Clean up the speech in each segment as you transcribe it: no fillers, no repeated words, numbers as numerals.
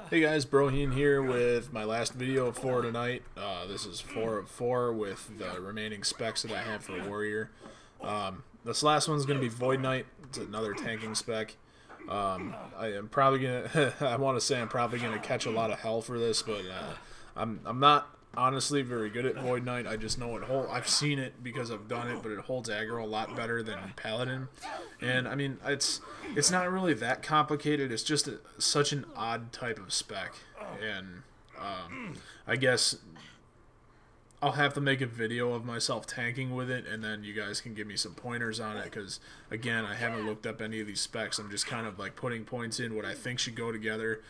Hey guys, Broheen here with my last video for tonight. This is 4 of 4 with the remaining specs that I have for Warrior. This last one's going to be Void Knight. It's another tanking spec. I am probably going to, I want to say I'm probably going to catch a lot of hell for this, but I'm not honestly very good at Void Knight. I just know I've seen it because I've done it, but it holds aggro a lot better than Paladin. And I mean, it's not really that complicated. It's just such an odd type of spec, and I guess I'll have to make a video of myself tanking with it, and then you guys can give me some pointers on it, because again, I haven't looked up any of these specs. I'm just kind of like putting points in what I think should go together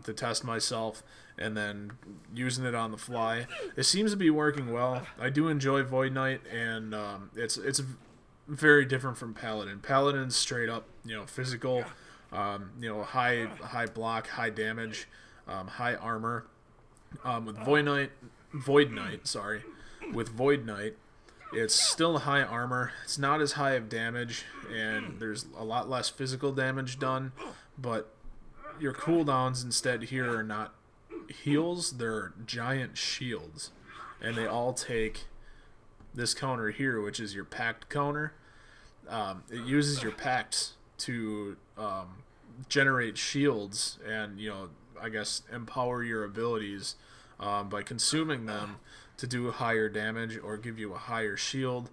to test myself, and then using it on the fly. It seems to be working well. I do enjoy Void Knight, and it's very different from Paladin. Paladin's straight up, physical, high block, high damage, high armor. With Void Knight, it's still high armor. It's not as high of damage, and there's a lot less physical damage done, but your cooldowns instead here are not heals, they're giant shields, and they all take this counter here, which is your pact counter. It uses your pacts to generate shields and, I guess, empower your abilities by consuming them to do higher damage or give you a higher shield,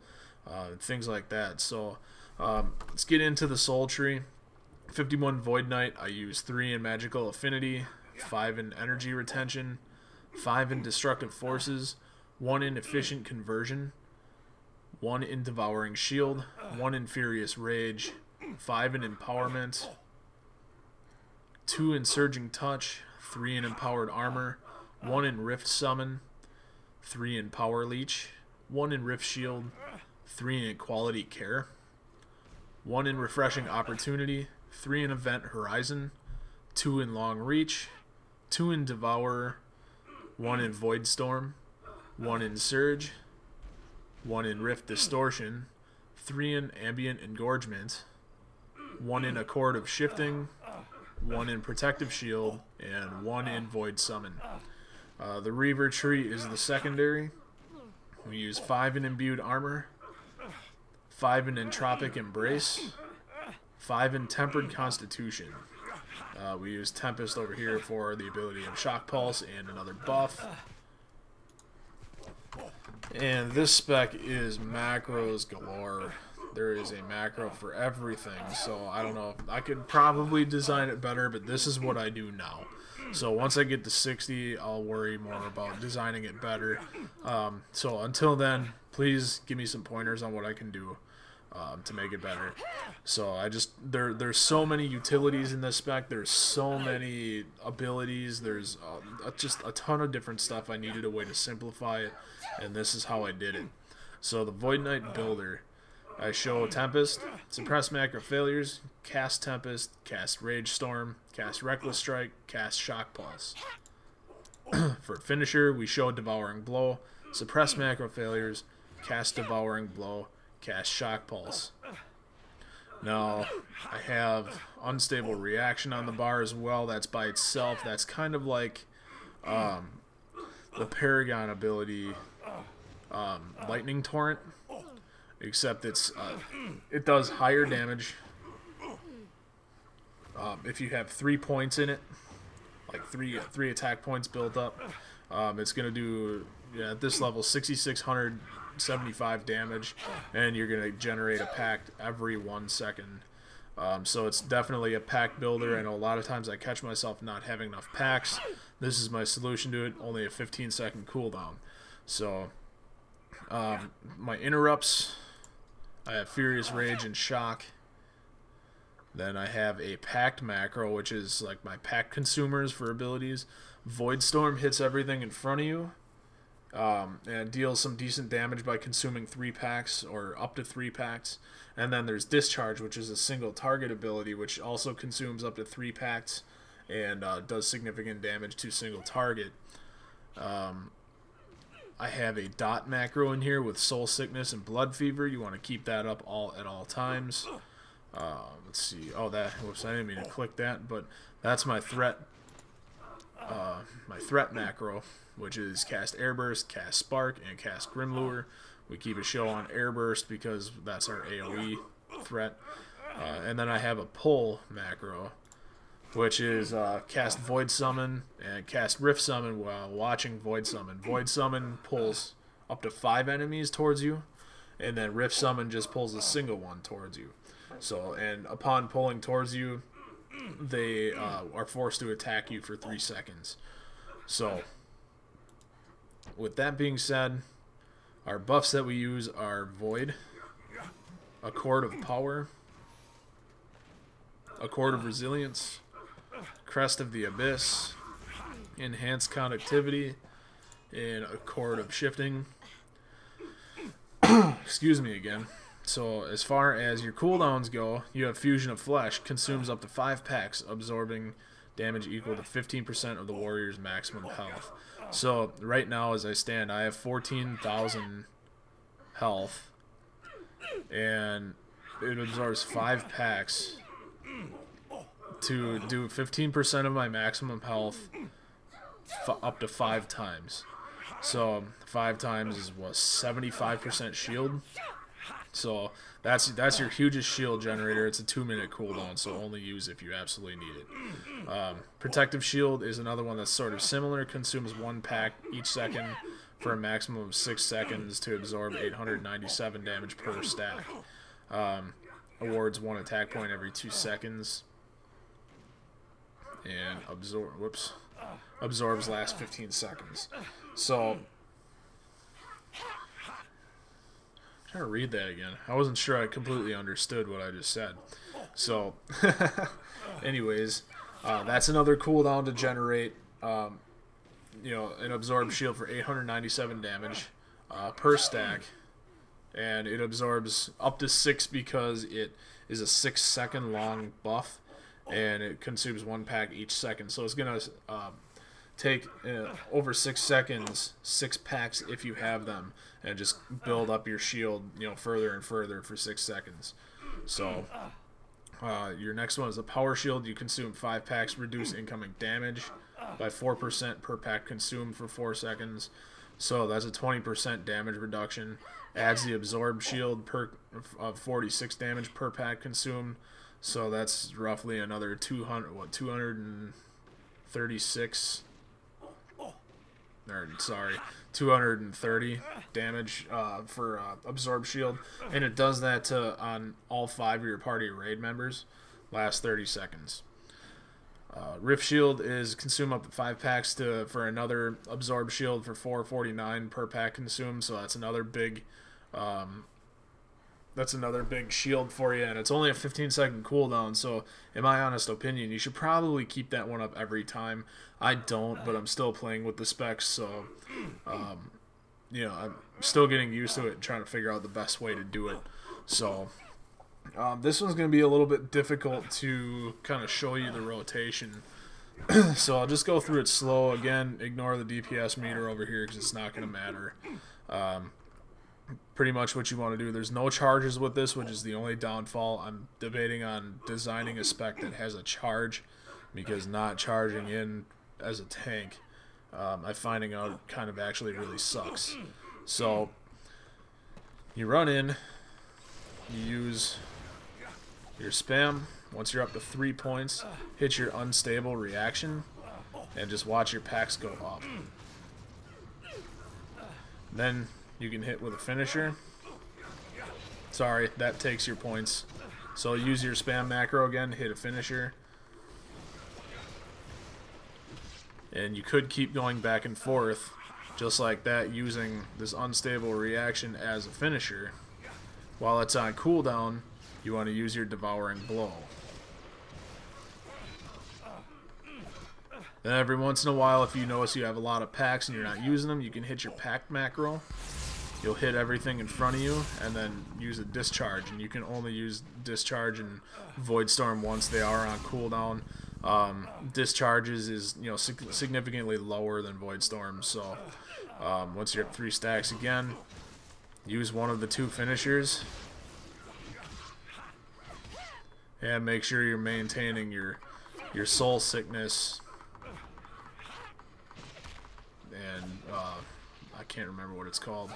things like that. So let's get into the soul tree. 51 Void Knight, I use 3 in magical affinity, 5 in energy retention, 5 in destructive forces, 1 in efficient conversion, 1 in devouring shield, 1 in furious rage, 5 in empowerment, 2 in surging touch, 3 in empowered armor, 1 in rift summon, 3 in power leech, 1 in rift shield, 3 in equality care, 1 in refreshing opportunity, 3 in event horizon, 2 in long reach, 2 in devourer, 1 in void storm, 1 in surge, 1 in rift distortion, 3 in ambient engorgement, 1 in accord of shifting, 1 in protective shield, and 1 in void summon. The Reaver tree is the secondary. We use 5 in imbued armor, 5 in entropic embrace, 5 in tempered constitution. We use Tempest over here for the ability of shock pulse and another buff. And this spec is macros galore. There is a macro for everything, so I don't know. I could probably design it better, but this is what I do now. So once I get to 60, I'll worry more about designing it better. So until then, please give me some pointers on what I can do to make it better. So there's so many utilities in this spec. There's so many abilities. There's just a ton of different stuff. I needed a way to simplify it, and this is how I did it. So the Void Knight builder, I show Tempest, suppress macro failures, cast Tempest, cast Rage Storm, cast Reckless Strike, cast Shock Pulse. For finisher, we show Devouring Blow, suppress macro failures, cast Devouring Blow, cast Shock Pulse. Now, I have Unstable Reaction on the bar as well. That's by itself. That's kind of like the Paragon ability, Lightning Torrent, except it does higher damage if you have 3 points in it, like three attack points built up. It's gonna do, at this level, 6,675 damage, and you're gonna generate a pact every 1 second. So it's definitely a pact builder. I know a lot of times I catch myself not having enough packs. This is my solution to it. Only a 15-second cooldown. So my interrupts, I have Furious Rage and Shock. Then I have a Pact macro, which is like my Pact consumers for abilities. Void Storm hits everything in front of you, and deals some decent damage by consuming 3 packs or up to 3 packs. And then there's Discharge, which is a single target ability, which also consumes up to 3 packs and does significant damage to single target. I have a Dot macro in here with Soul Sickness and Blood Fever. You want to keep that up at all times. Let's see. Oh, whoops, I didn't mean to click that, but that's my threat my threat macro, which is cast Airburst, cast Spark, and cast Grimlure. We keep a show on Airburst because that's our AoE threat. And then I have a pull macro, which is cast Void Summon and cast Rift Summon while watching Void Summon. Void Summon pulls up to 5 enemies towards you, and then Rift Summon just pulls a single one towards you. So, and upon pulling towards you, they are forced to attack you for 3 seconds. So, with that being said, our buffs that we use are Void, Accord of Power, Accord of Resilience, Crest of the Abyss, Enhanced Conductivity, and Accord of Shifting. Excuse me again. So as far as your cooldowns go, you have Fusion of Flesh, consumes up to 5 packs, absorbing damage equal to 15% of the warrior's maximum health. So right now as I stand, I have 14,000 health, and it absorbs 5 packs to do 15% of my maximum health up to 5 times. So 5 times is what, 75% shield. So that's your hugest shield generator. It's a 2-minute cooldown, so only use if you absolutely need it. Protective Shield is another one that's sort of similar. Consumes 1 pack each second for a maximum of 6 seconds to absorb 897 damage per stack. Awards 1 attack point every 2 seconds. And absorbs last 15 seconds. So, I'm trying to read that again. I wasn't sure I completely understood what I just said. So, anyways, that's another cooldown to generate, you know, an absorbed shield for 897 damage per stack, and it absorbs up to 6 because it is a 6-second long buff, and it consumes 1 pack each second. So it's gonna take over 6 seconds, 6 packs if you have them, and just build up your shield, you know, further and further for 6 seconds. So your next one is a Power Shield. You consume 5 packs, reduce incoming damage by 4% per pack consumed for 4 seconds. So that's a 20% damage reduction. Adds the Absorb Shield of 46 damage per pack consumed. So that's roughly another 230 damage for Absorb Shield, and it does that on all 5 of your party raid members. Last 30 seconds. Rift Shield is consume up to 5 packs for another Absorb Shield for 449 per pack consumed. So that's another big shield for you, and it's only a 15-second cooldown. So, in my honest opinion, you should probably keep that one up every time. I don't, but I'm still playing with the specs, so you know, I'm still getting used to it and trying to figure out the best way to do it. So, this one's going to be a little bit difficult to kind of show you the rotation. So I'll just go through it slow. Again, ignore the DPS meter over here because it's not going to matter. Pretty much what you want to do. There's no charges with this, which is the only downfall. I'm debating on designing a spec that has a charge, because not charging in as a tank, I'm finding out kind of actually really sucks. So you run in, you use your spam. Once you're up to 3 points, hit your unstable reaction, and just watch your packs go up. Then you can hit with a finisher. Sorry, that takes your points. So use your spam macro again, hit a finisher. And you could keep going back and forth, just like that, using this unstable reaction as a finisher. While it's on cooldown, you want to use your Devouring Blow. Then every once in a while, if you notice you have a lot of packs and you're not using them, you can hit your pack macro. You'll hit everything in front of you, and then use a discharge. And you can only use discharge and Void Storm once they are on cooldown. Discharges is, you know, significantly lower than Void Storm. So once you're at 3 stacks again, use one of the 2 finishers, and make sure you're maintaining your Soul Sickness I can't remember what it's called.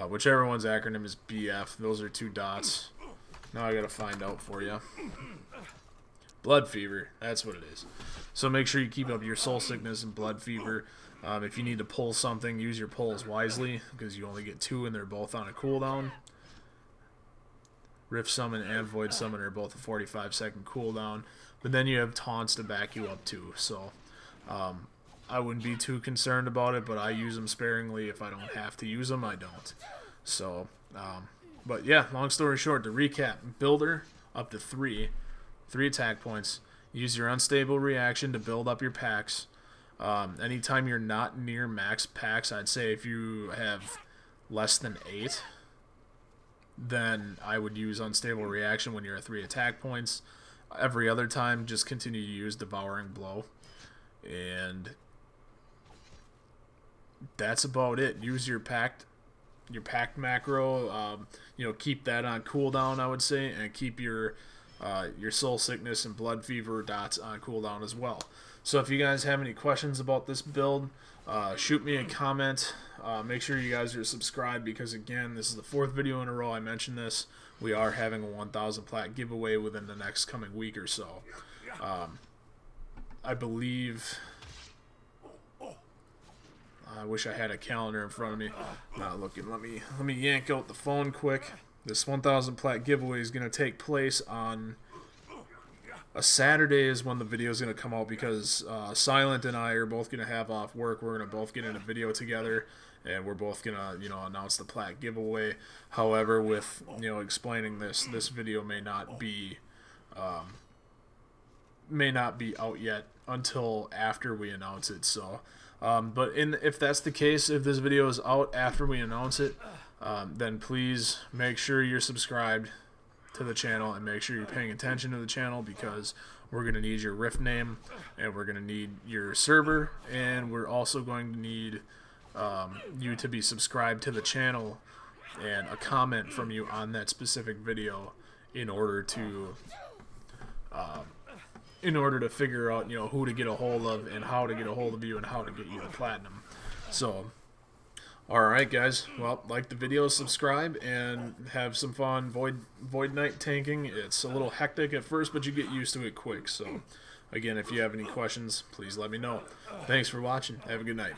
Whichever one's acronym is BF. Those are 2 dots. Now I gotta find out for you. Blood fever. That's what it is. So make sure you keep up your soul sickness and blood fever. If you need to pull something, use your pulls wisely, because you only get 2 and they're both on a cooldown. Rift Summon and Void Summon are both a 45-second cooldown, but then you have taunts to back you up too. So I wouldn't be too concerned about it, but I use them sparingly. If I don't have to use them, I don't. So, but yeah, long story short, to recap, builder up to 3 attack points. Use your unstable reaction to build up your packs. Anytime you're not near max packs, I'd say if you have less than 8, then I would use unstable reaction when you're at 3 attack points. Every other time, just continue to use devouring blow. And that's about it. Use your packed macro. You know, keep that on cooldown, I would say, and keep your soul sickness and blood fever dots on cooldown as well. So if you guys have any questions about this build, shoot me a comment. Make sure you guys are subscribed, because again, this is the 4th video in a row I mentioned this. We are having a 1,000 plat giveaway within the next coming week or so. I believe, I wish I had a calendar in front of me. Not looking. Let me yank out the phone quick. This 1,000 plat giveaway is going to take place on a Saturday is when the video is going to come out, because Sylent and I are both going to have off work. We're going to both get in a video together, and we're both going to, you know, announce the plat giveaway. However, with, you know, explaining this video may not be out yet until after we announce it. So, but if that's the case, if this video is out after we announce it, then please make sure you're subscribed to the channel and make sure you're paying attention to the channel, because we're going to need your Rift name, and we're going to need your server, and we're also going to need you to be subscribed to the channel and a comment from you on that specific video in order to figure out, you know, who to get a hold of and how to get a hold of you and how to get you the platinum. So, alright guys, well, like the video, subscribe, and have some fun Void Knight tanking. It's a little hectic at first, but you get used to it quick. So, again, if you have any questions, please let me know. Thanks for watching. Have a good night.